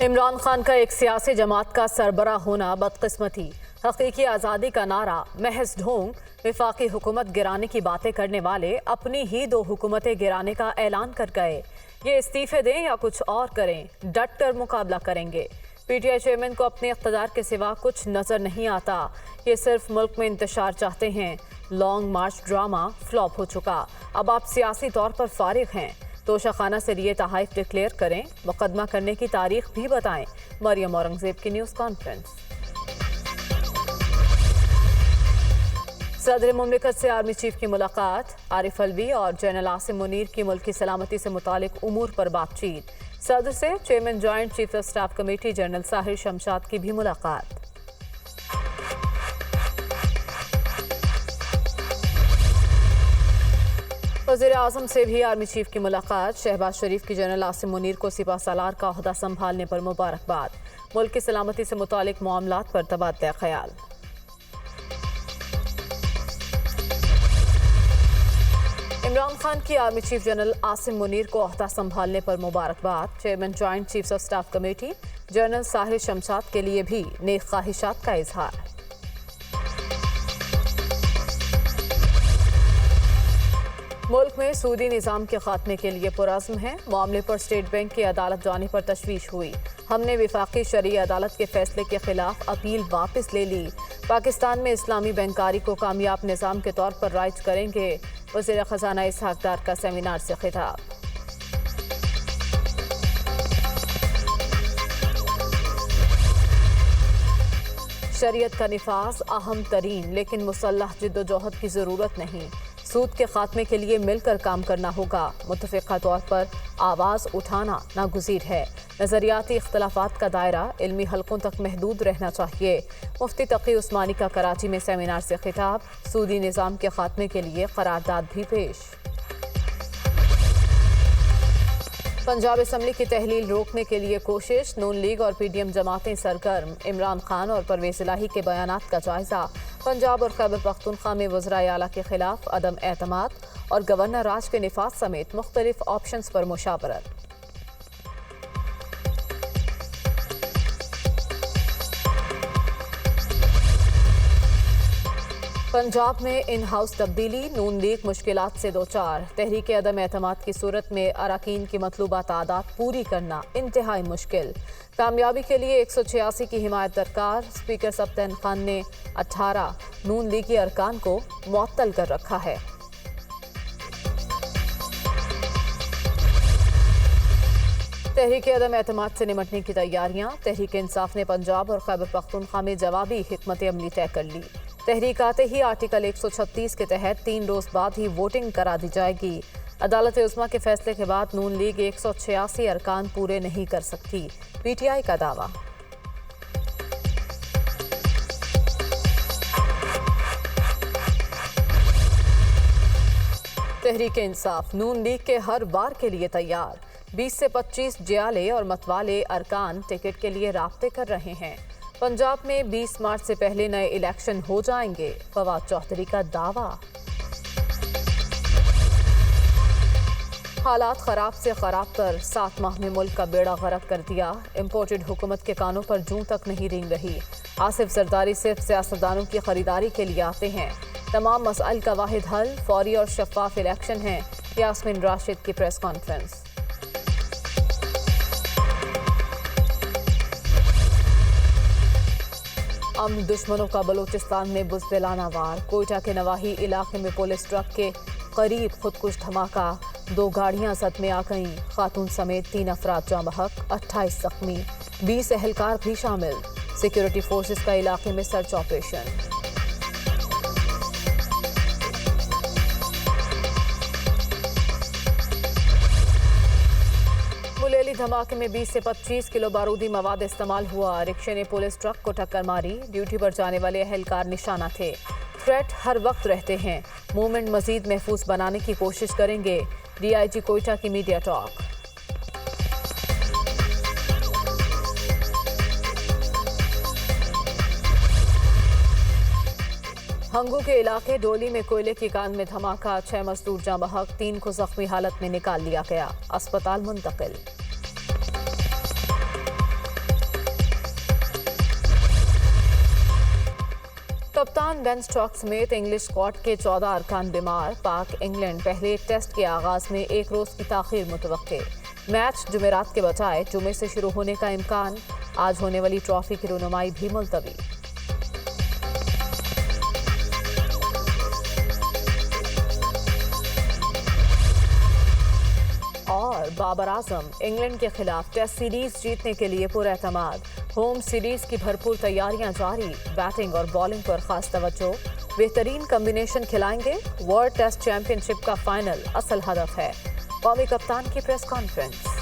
عمران خان کا ایک سیاسی جماعت کا سربراہ ہونا بدقسمتی، حقیقی آزادی کا نعرہ محض ڈھونگ، وفاقی حکومت گرانے کی باتیں کرنے والے اپنی ہی 2 حکومتیں گرانے کا اعلان کر گئے۔ یہ استعفے دیں یا کچھ اور کریں، ڈٹ کر مقابلہ کریں گے۔ پی ٹی آئی چیئرمین کو اپنے اقتدار کے سوا کچھ نظر نہیں آتا، یہ صرف ملک میں انتشار چاہتے ہیں۔ لانگ مارچ ڈرامہ فلاپ ہو چکا، اب آپ سیاسی طور پر فارغ ہیں، توشہ خانہ سے لیے تحائف ڈکلیئر کریں، مقدمہ کرنے کی تاریخ بھی بتائیں۔ مریم اورنگزیب کی نیوز کانفرنس۔ صدر مملکت سے آرمی چیف کی ملاقات، عارف الوی اور جنرل عاصم منیر کی ملکی سلامتی سے متعلق امور پر بات چیت۔ صدر سے chairman joint chief of staff committee general Sahir Shamshad کی بھی ملاقات۔ وزیر اعظم سے بھی آرمی چیف کی ملاقات، شہباز شریف کی جنرل عاصم منیر کو سپہ سالار کا عہدہ سنبھالنے پر مبارکباد، ملک کی سلامتی سے متعلق معاملات پر تبادلہ خیال۔ عمران خان کی army chief general Asim Munir کو عہدہ سنبھالنے پر مبارکباد، chairman joint chief of staff committee general Sahir Shamshad کے لیے بھی نیک خواہشات کا اظہار۔ ملک میں سودی نظام کے خاتمے کے لیے پرعزم ہیں، معاملے پر اسٹیٹ بینک کی عدالت جانے پر تشویش ہوئی، ہم نے وفاقی شرعی عدالت کے فیصلے کے خلاف اپیل واپس لے لی، پاکستان میں اسلامی بینکاری کو کامیاب نظام کے طور پر رائج کریں گے، وزیر خزانہ اسحاق ڈار کا سیمینار سے خطاب۔ شریعت کا نفاذ اہم ترین لیکن مسلح جدوجہد کی ضرورت نہیں، سود کے خاتمے کے لیے مل کر کام کرنا ہوگا، متفقہ طور پر آواز اٹھانا ناگزیر ہے، نظریاتی اختلافات کا دائرہ علمی حلقوں تک محدود رہنا چاہیے، مفتی تقی عثمانی کا کراچی میں سیمینار سے خطاب، سودی نظام کے خاتمے کے لیے قرارداد بھی پیش۔ پنجاب اسمبلی کی تحلیل روکنے کے لیے کوشش، نون لیگ اور پی ڈی ایم جماعتیں سرگرم، عمران خان اور پرویز الہی کے بیانات کا جائزہ، پنجاب اور خیبر پختونخوا میں وزرائے اعلیٰ کے خلاف عدم اعتماد اور گورنر راج کے نفاذ سمیت مختلف آپشنز پر مشاورت۔ پنجاب میں ان ہاؤس تبدیلی، نون لیگ مشکلات سے دوچار، تحریک عدم اعتماد کی صورت میں اراکین کی مطلوبہ تعداد پوری کرنا انتہائی مشکل، کامیابی کے لیے 186 کی حمایت درکار، اسپیکر سبطین خان نے 18 نون لیگی ارکان کو معطل کر رکھا ہے۔ تحریک عدم اعتماد سے نمٹنے کی تیاریاں، تحریک انصاف نے پنجاب اور خیبر پختونخوا میں جوابی حکمت عملی طے کر لی، تحریک آتے ہی آرٹیکل 136 کے تحت 3 روز بعد ہی ووٹنگ کرا دی جائے گی، عدالت عظمیٰ کے فیصلے کے بعد نون لیگ 186 ارکان پورے نہیں کر سکتی، پی ٹی آئی کا دعویٰ۔ تحریک انصاف نون لیگ کے ہر بار کے لیے تیار، 20 سے 25 جیالے اور متوالے ارکان ٹکٹ کے لیے رابطے کر رہے ہیں، پنجاب میں 20 مارچ سے پہلے نئے الیکشن ہو جائیں گے، فواد چوہدری کا دعویٰ۔ حالات خراب سے خراب تر، 7 ماہ میں ملک کا بیڑا غرق کر دیا، امپورٹڈ حکومت کے کانوں پر جوں تک نہیں رینگ رہی، آصف زرداری صرف سیاستدانوں کی خریداری کے لیے آتے ہیں، تمام مسائل کا واحد حل فوری اور شفاف الیکشن ہے، یاسمین راشد کی پریس کانفرنس۔ امن دشمنوں کا بلوچستان میں بزدلانہ وار، کوئٹہ کے نواحی علاقے میں پولیس ٹرک کے قریب خودکش دھماکہ، 2 گاڑیاں زد آ گئیں، خاتون سمیت 3 افراد جاں بحق، 28 زخمی، 20 اہلکار بھی شامل، سیکیورٹی فورسز کا علاقے میں سرچ آپریشن۔ ملیلی دھماکے میں 20 سے 25 کلو بارودی مواد استعمال ہوا، رکشے نے پولیس ٹرک کو ٹکر ماری، ڈیوٹی پر جانے والے اہلکار نشانہ تھے، تھریٹ ہر وقت رہتے ہیں، موومنٹ مزید محفوظ بنانے کی کوشش کریں گے، ڈی آئی جی کوئٹہ کی میڈیا ٹاک۔ ہنگو کے علاقے ڈولی میں کوئلے کی کان میں دھماکہ، 6 مزدور جاں بحق، 3 کو زخمی حالت میں نکال لیا گیا، اسپتال منتقل۔ کپتان بین اسٹاکس سمیت انگلش اسکواڈ کے 14 ارکان بیمار. پاک انگلینڈ پہلے ٹیسٹ کے آغاز میں 1 روز کی تاخیر متوقع. میچ جمعرات کے بجائے جمعے سے شروع ہونے کا امکان. آج ہونے والی ٹرافی کی رونمائی بھی ملتوی. اور بابر اعظم انگلینڈ کے خلاف ٹیسٹ سیریز جیتنے کے لیے پراعتماد. ہوم سیریز کی بھرپور تیاریاں جاری. بیٹنگ اور بالنگ پر خاص توجہ. بہترین کمبینیشن کھلائیں گے. ورلڈ ٹیسٹ چیمپئن شپ کا فائنل اصل ہدف ہے. قومی کپتان کی پریس کانفرنس.